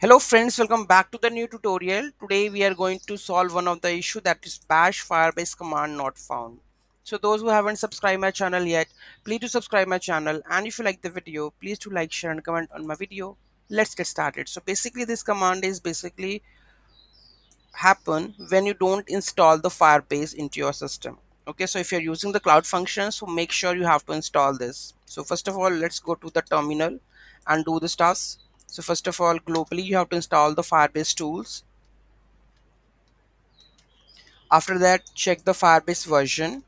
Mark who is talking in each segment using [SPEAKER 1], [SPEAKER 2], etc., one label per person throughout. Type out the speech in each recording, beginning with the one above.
[SPEAKER 1] Hello friends, welcome back to the new tutorial. Today we are going to solve one of the issue, that is bash firebase command not found. So those who haven't subscribed my channel yet, please do subscribe my channel, and if you like the video, please do like, share and comment on my video. Let's get started. So basically this command is basically happen when you don't install the firebase into your system. Okay, so if you're using the cloud function, so make sure you have to install this. So first of all, let's go to the terminal and do this task. So first of all, globally you have to install the firebase tools. After that, check the firebase version.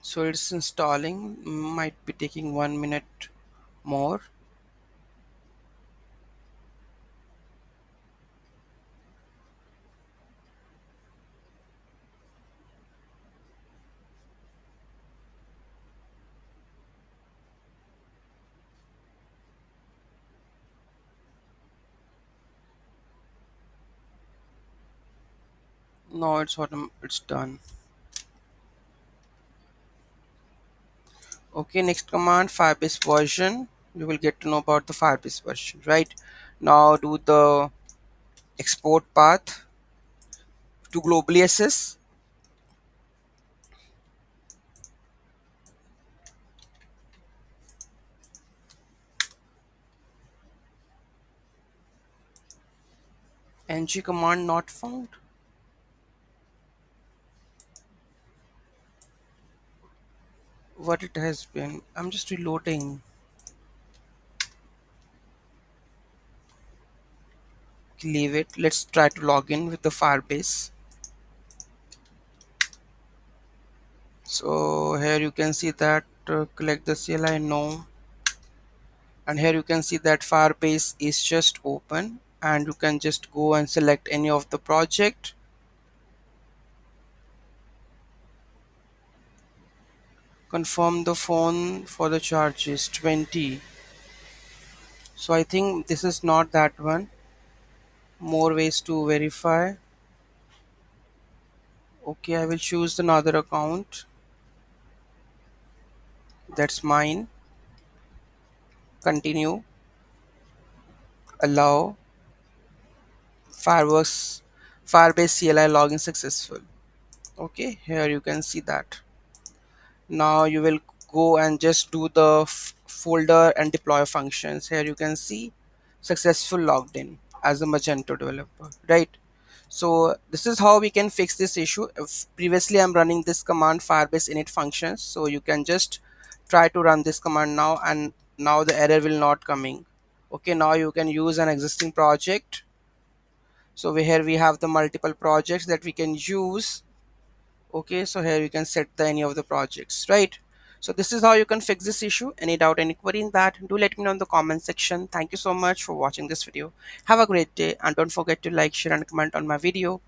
[SPEAKER 1] So it's installing, might be taking 1 minute more. No, it's done. Okay, next command, firebase version. You will get to know about the firebase version, right? Now do the export path to globally assess. Ng command not found. What it has been, I'm just reloading. Leave it, let's try to log in with the firebase. So here you can see that collect the CLI, no, and here you can see that firebase is just open, and you can just go and select any of the project. Confirm the phone for the charges 20. So I think this is not that one. More ways to verify. Okay, I will choose another account. That's mine. Continue. Allow. Fireworks. Firebase CLI login successful. Okay, here you can see that. Now you will go and just do the folder and deploy functions. Here you can see successful logged in as a Magento developer, right? So this is how we can fix this issue. If previously I'm running this command firebase init functions, so you can just try to run this command now, and now the error will not coming. Okay, now you can use an existing project. So here we have the multiple projects that we can use. Okay, so here you can set the any of the projects, right? So this is how you can fix this issue. Any doubt, any query in that, do let me know in the comment section. Thank you so much for watching this video. Have a great day, and don't forget to like, share and comment on my video.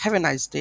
[SPEAKER 1] Have a nice day.